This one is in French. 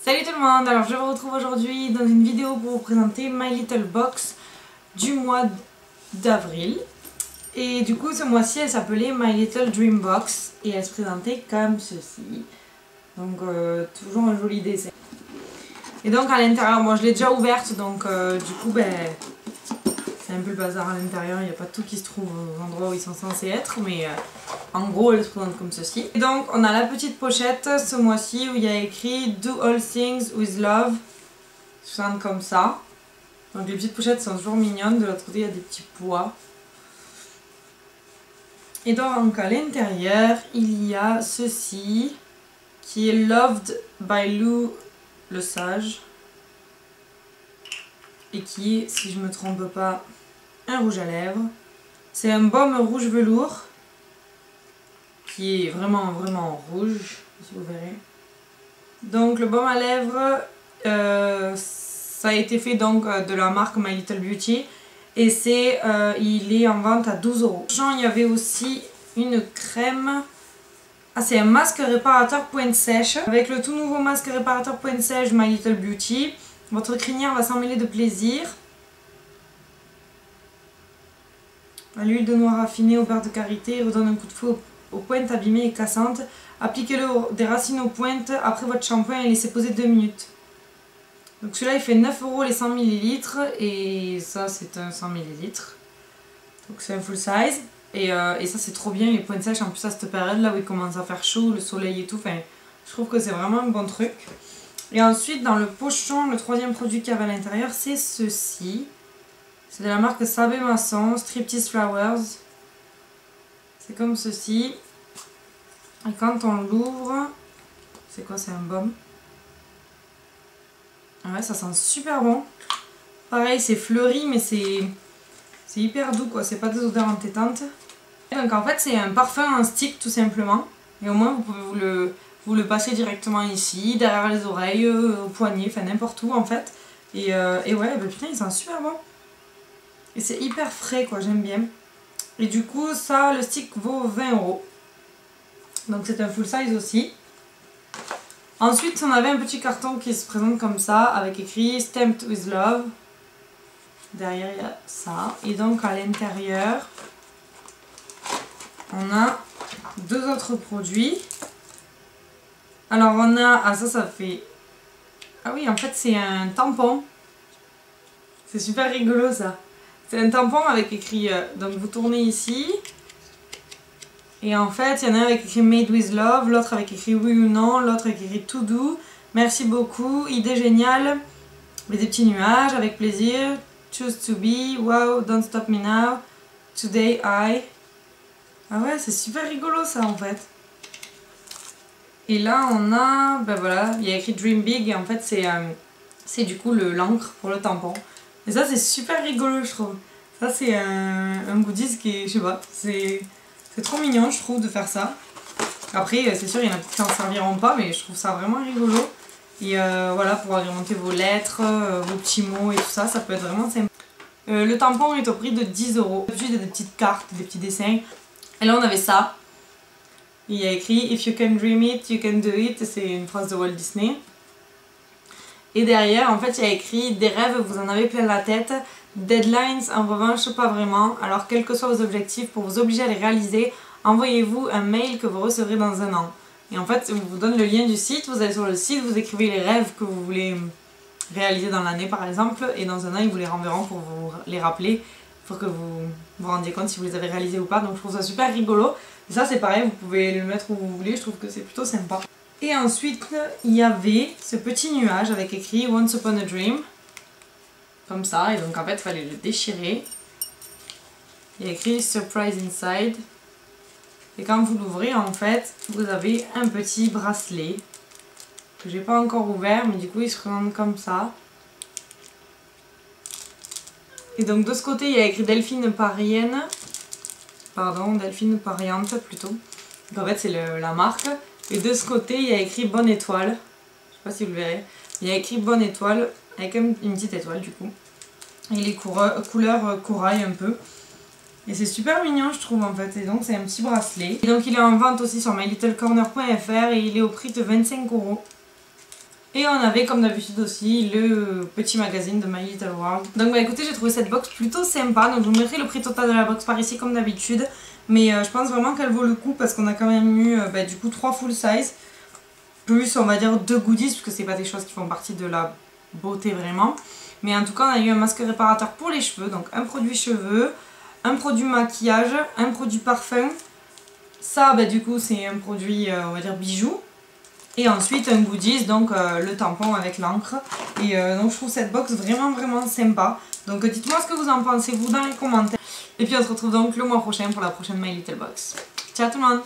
Salut tout le monde, alors je vous retrouve aujourd'hui dans une vidéo pour vous présenter My Little Box du mois d'avril. Et du coup ce mois-ci elle s'appelait My Little Dream Box et elle se présentait comme ceci. Donc toujours un joli dessin. Et donc à l'intérieur, moi je l'ai déjà ouverte donc du coup c'est un peu le bazar à l'intérieur, il n'y a pas tout qui se trouve aux endroits où ils sont censés être, mais en gros elle se présente comme ceci. Et donc on a la petite pochette ce mois-ci où il y a écrit Do all things with love. Ça sonne comme ça. Donc les petites pochettes sont toujours mignonnes, de l'autre côté il y a des petits pois. Et donc à l'intérieur il y a ceci qui est Loved by Lou le sage. Et qui est, si je me trompe pas, un rouge à lèvres. C'est un baume rouge velours qui est vraiment rouge, si vous verrez. Donc le baume à lèvres, ça a été fait donc de la marque My Little Beauty et il est en vente à 12 €. Il y avait aussi une crème. Ah, c'est un masque réparateur pointe sèche. Avec le tout nouveau masque réparateur pointe sèche My Little Beauty, votre crinière va s'en mêler de plaisir. À l'huile de noix raffinée au beurre de karité redonne un coup de feu aux pointes abîmées et cassantes. Appliquez-le des racines aux pointes après votre shampoing et laissez poser 2 minutes. Donc celui-là il fait 9 € les 100 ml et ça c'est un 100 ml. Donc c'est un full size. Et ça c'est trop bien les pointes sèches en plus à cette période là où il commence à faire chaud, le soleil et tout. Enfin, je trouve que c'est vraiment un bon truc. Et ensuite dans le pochon, le troisième produit qu'il y avait à l'intérieur c'est ceci. C'est de la marque Sabé Masson, Striptease Flowers. C'est comme ceci. Et quand on l'ouvre, c'est quoi? C'est un baume. Ah ouais, ça sent super bon. Pareil, c'est fleuri, mais c'est hyper doux quoi. C'est pas des odeurs entêtantes. Donc en fait, c'est un parfum en stick tout simplement. Et au moins, vous pouvez vous le passer directement ici, derrière les oreilles, au poignet, enfin n'importe où en fait. Et ouais, bah putain, il sent super bon. Et c'est hyper frais quoi, j'aime bien. Et du coup, ça, le stick vaut 20 €. Donc c'est un full size aussi. Ensuite, on avait un petit carton qui se présente comme ça, avec écrit Stamped with Love. Derrière, il y a ça. Et donc à l'intérieur, on a deux autres produits. Alors on a... Ah ça fait... Ah oui, en fait c'est un tampon. C'est super rigolo ça. C'est un tampon avec écrit... donc vous tournez ici. Et en fait, il y en a un avec écrit Made with Love, l'autre avec écrit Oui ou Non, l'autre avec écrit Tout doux. Merci beaucoup, idée géniale. Mais des petits nuages, avec plaisir. Choose to be, wow, don't stop me now. Today I... Ah ouais, c'est super rigolo ça en fait. Et là on a, ben voilà, il y a écrit Dream Big et en fait c'est du coup l'encre pour le tampon. Et ça c'est super rigolo je trouve. Ça c'est un goodies qui est, je sais pas, c'est trop mignon je trouve de faire ça. Après c'est sûr il y en a qui n'en serviront pas mais je trouve ça vraiment rigolo. Et voilà, pour agrémenter vos lettres, vos petits mots et tout ça, ça peut être vraiment sympa. Le tampon est au prix de 10 €. D'habitude il y a des petites cartes, des petits dessins. Et là on avait ça. Il y a écrit If you can dream it, you can do it. C'est une phrase de Walt Disney. Et derrière en fait il y a écrit Des rêves vous en avez plein la tête. Deadlines en revanche pas vraiment. Alors quels que soient vos objectifs, pour vous obliger à les réaliser, envoyez-vous un mail que vous recevrez dans 1 an. Et en fait on vous donne le lien du site. Vous allez sur le site, vous écrivez les rêves que vous voulez réaliser dans l'année par exemple. Et dans 1 an ils vous les renverront pour vous les rappeler. Pour que vous vous rendiez compte si vous les avez réalisés ou pas. Donc je trouve ça super rigolo. Et ça c'est pareil, vous pouvez le mettre où vous voulez, je trouve que c'est plutôt sympa. Et ensuite il y avait ce petit nuage avec écrit Once Upon a Dream. Comme ça, et donc en fait il fallait le déchirer. Il y a écrit Surprise Inside. Et quand vous l'ouvrez en fait, vous avez un petit bracelet. Que j'ai pas encore ouvert, mais du coup il se présente comme ça. Et donc de ce côté il y a écrit Delphine Parienne. Pardon, Delphine Pariante plutôt. Donc en fait c'est la marque. Et de ce côté il y a écrit Bonne Étoile. Je sais pas si vous le verrez. Il y a écrit Bonne Étoile avec une petite étoile du coup. Et les couleurs corail un peu. Et c'est super mignon je trouve en fait. Et donc c'est un petit bracelet. Et donc il est en vente aussi sur mylittlecorner.fr et il est au prix de 25 €. Et on avait comme d'habitude aussi le petit magazine de My Little World. Donc bah écoutez, j'ai trouvé cette box plutôt sympa. Donc je vous mettrai le prix total de la box par ici comme d'habitude. Mais je pense vraiment qu'elle vaut le coup parce qu'on a quand même eu du coup 3 full size. Plus on va dire 2 goodies parce que c'est pas des choses qui font partie de la beauté vraiment. Mais en tout cas on a eu un masque réparateur pour les cheveux. Donc un produit cheveux, un produit maquillage, un produit parfum. Ça du coup c'est un produit on va dire bijoux. Et ensuite un goodies, donc le tampon avec l'encre. Et donc je trouve cette box vraiment sympa. Donc dites-moi ce que vous en pensez vous dans les commentaires. Et puis on se retrouve donc le mois prochain pour la prochaine My Little Box. Ciao tout le monde!